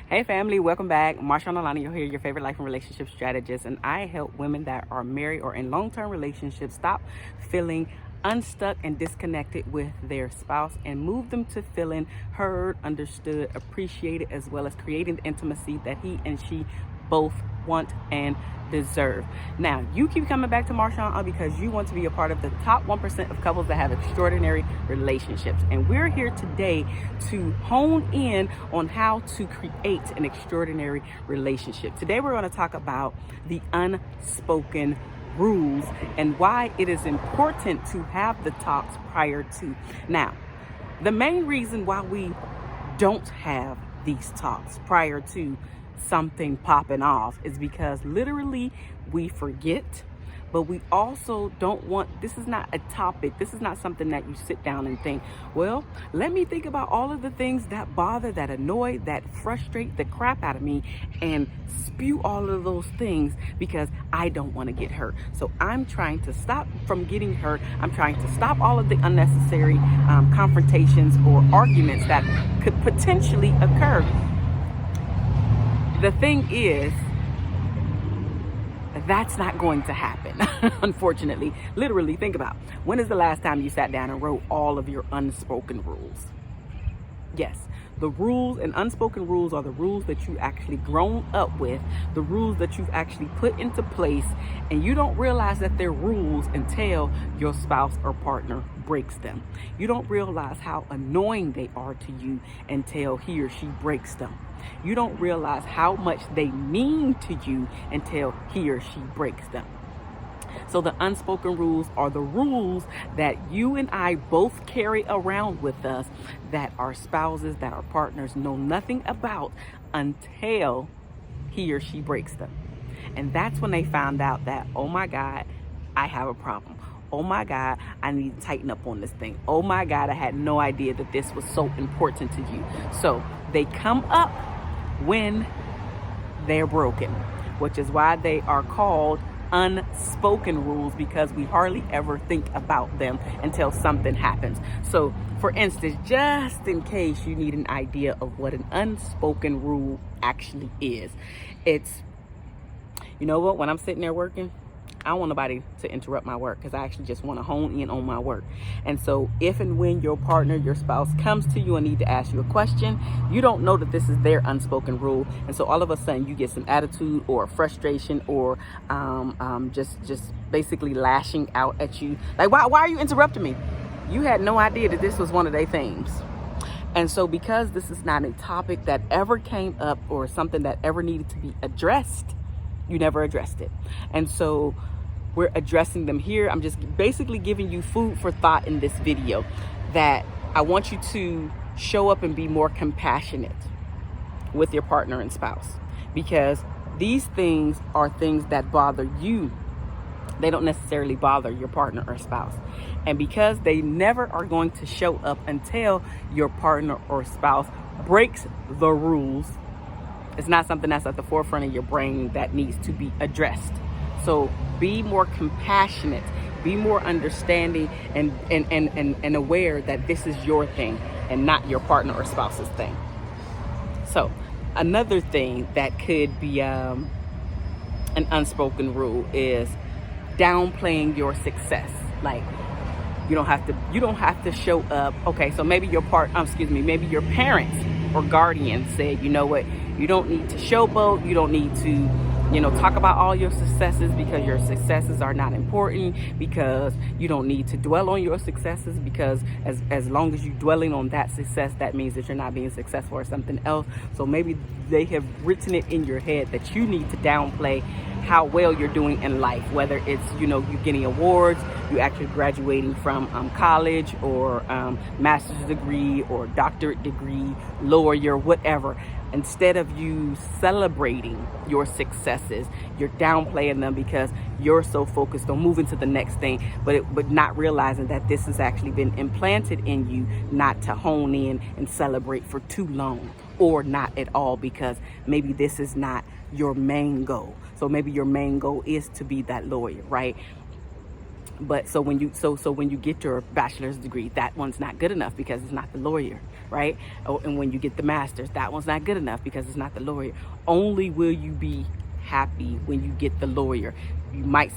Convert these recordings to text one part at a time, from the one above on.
Hey family, welcome back. MarshaunO here, your favorite life and relationship strategist, and I help women that are married or in long-term relationships stop feeling unstuck and disconnected with their spouse and move them to feeling heard, understood, appreciated, as well as creating the intimacy that he and she both want and deserve. Now, you keep coming back to MarshaunO because you want to be a part of the top 1% of couples that have extraordinary relationships. And we're here today to hone in on how to create an extraordinary relationship. Today, we're going to talk about the unspoken rules and why it is important to have the talks prior to. Now, the main reason why we don't have these talks prior to something popping off is because literally we forget, but we also don't want, this is not a topic, this is not something that you sit down and think, well, let me think about all of the things that bother, that annoy, that frustrate the crap out of me, and spew all of those things because I don't want to get hurt. So I'm trying to stop from getting hurt. I'm trying to stop all of the unnecessary confrontations or arguments that could potentially occur. The thing is, that's not going to happen, unfortunately. Literally, think about, when is the last time you sat down and wrote all of your unspoken rules? Yes, the rules and unspoken rules are the rules that you actually grown up with, the rules that you've actually put into place, and you don't realize that they're rules until your spouse or partner breaks them. You don't realize how annoying they are to you until he or she breaks them. You don't realize how much they mean to you until he or she breaks them. So the unspoken rules are the rules that you and I both carry around with us that our spouses, that our partners know nothing about until he or she breaks them. And that's when they found out that, oh my God, I have a problem. Oh my God, I need to tighten up on this thing. Oh my God, I had no idea that this was so important to you. So they come up when they're broken, which is why they are called unspoken rules, because we hardly ever think about them until something happens. So for instance, just in case you need an idea of what an unspoken rule actually is, it's, you know what, when I'm sitting there working, I don't want nobody to interrupt my work because I actually just want to hone in on my work. And so if and when your partner, your spouse comes to you and need to ask you a question, you don't know that this is their unspoken rule. And so all of a sudden you get some attitude or frustration or just basically lashing out at you. Like, why are you interrupting me? You had no idea that this was one of their things. And so because this is not a topic that ever came up or something that ever needed to be addressed, you never addressed it. And so we're addressing them here. I'm just basically giving you food for thought in this video, that I want you to show up and be more compassionate with your partner and spouse, because these things are things that bother you. They don't necessarily bother your partner or spouse. And because they never are going to show up until your partner or spouse breaks the rules, it's not something that's at the forefront of your brain that needs to be addressed. So be more compassionate, be more understanding and aware that this is your thing and not your partner or spouse's thing. So another thing that could be an unspoken rule is downplaying your success. Like, you don't have to show up. Okay, so maybe maybe your parents or guardians said, you know what, you don't need to showboat, you don't need to, talk about all your successes because your successes are not important, because you don't need to dwell on your successes, because as long as you're dwelling on that success, that means that you're not being successful or something else. So maybe they have written it in your head that you need to downplay how well you're doing in life, whether it's, you getting awards, you actually graduating from college or master's degree or doctorate degree, lawyer, whatever. Instead of you celebrating your successes, you're downplaying them because you're so focused on moving to the next thing, but not realizing that this has actually been implanted in you not to hone in and celebrate for too long, or not at all, because maybe this is not your main goal. So maybe your main goal is to be that lawyer, right? But so when you get your bachelor's degree, that one's not good enough because it's not the lawyer, right? And when you get the master's, that one's not good enough because it's not the lawyer. Only will you be happy when you get the lawyer. You might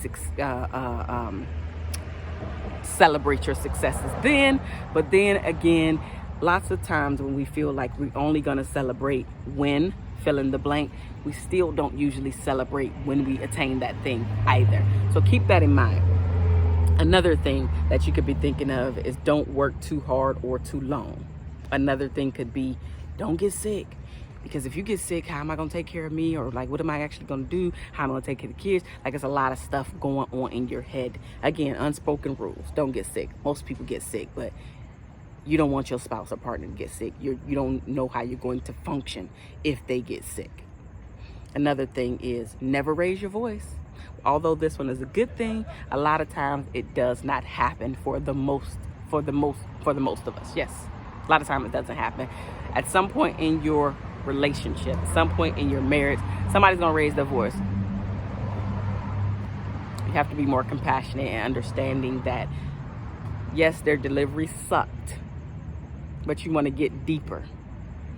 celebrate your successes then, but then again, lots of times when we feel like we're only going to celebrate when fill in the blank, we still don't usually celebrate when we attain that thing either. So keep that in mind. Another thing that you could be thinking of is don't work too hard or too long. Another thing could be don't get sick. Because if you get sick, how am I going to take care of me? Or like, what am I actually going to do? How am I going to take care of the kids? Like, it's a lot of stuff going on in your head. Again, unspoken rules. Don't get sick. Most people get sick, but you don't want your spouse or partner to get sick. You don't know how you're going to function if they get sick. Another thing is never raise your voice. Although this one is a good thing, a lot of times it does not happen for the most of us. Yes, a lot of times it doesn't happen. At some point in your relationship, at some point in your marriage, somebody's gonna raise their voice. You have to be more compassionate and understanding that yes, their delivery sucked, but you want to get deeper.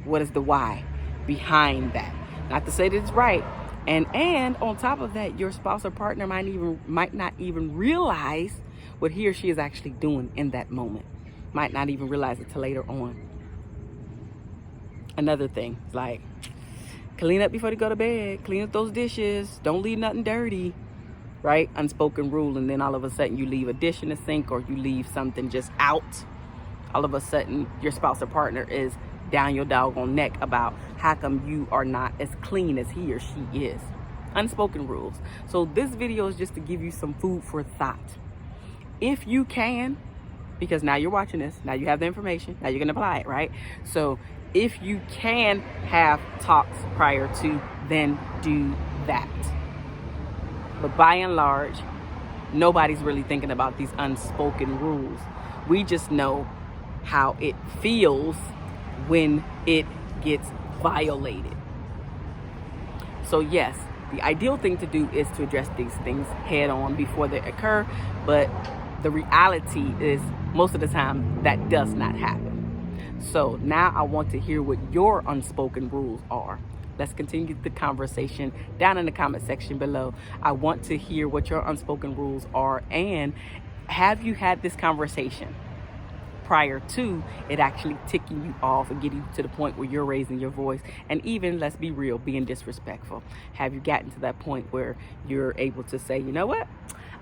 What is the why behind that? Not to say that it's right. And on top of that, your spouse or partner might not even realize what he or she is actually doing in that moment. Might not even realize it till later on. Another thing, like clean up before you go to bed. Clean up those dishes. Don't leave nothing dirty, right? Unspoken rule. And then all of a sudden you leave a dish in the sink or you leave something just out. All of a sudden your spouse or partner is down your doggone neck about how come you are not as clean as he or she is. Unspoken rules. So this video is just to give you some food for thought. If you can, because now you're watching this, now you have the information, now you're going to apply it, right? So if you can have talks prior to, then do that. But by and large, nobody's really thinking about these unspoken rules. We just know how it feels when it gets violated. So yes, the ideal thing to do is to address these things head on before they occur, but the reality is most of the time that does not happen. So now I want to hear what your unspoken rules are. Let's continue the conversation down in the comment section below. I want to hear what your unspoken rules are, and have you had this conversation prior to it actually ticking you off and getting you to the point where you're raising your voice and even, let's be real, being disrespectful? Have you gotten to that point where you're able to say, you know what,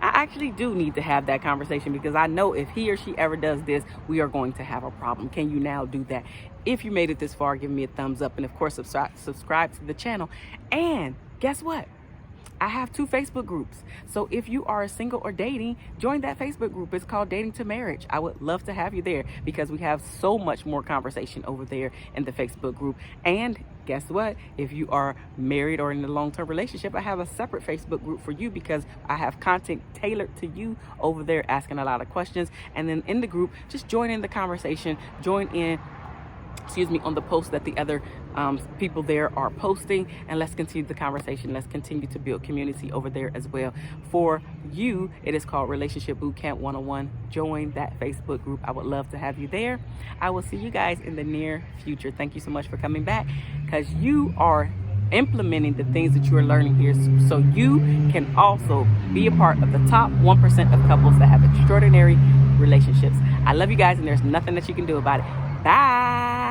I actually do need to have that conversation because I know if he or she ever does this, we are going to have a problem. Can you now do that? If you made it this far, give me a thumbs up, and of course subscribe to the channel. And guess what? I have 2 Facebook groups. So if you are single or dating, join that Facebook group. It's called Dating to Marriage. I would love to have you there because we have so much more conversation over there in the Facebook group. And guess what? If you are married or in a long-term relationship, I have a separate Facebook group for you because I have content tailored to you over there, asking a lot of questions. And then in the group, just join in the conversation, join in on the posts that the other people there are posting, and let's continue the conversation. Let's continue to build community over there as well. For you, it is called Relationship Bootcamp 101. Join that Facebook group. I would love to have you there. I will see you guys in the near future. Thank you so much for coming back, because you are implementing the things that you are learning here so you can also be a part of the top 1% of couples that have extraordinary relationships. I love you guys, and there's nothing that you can do about it. Bye.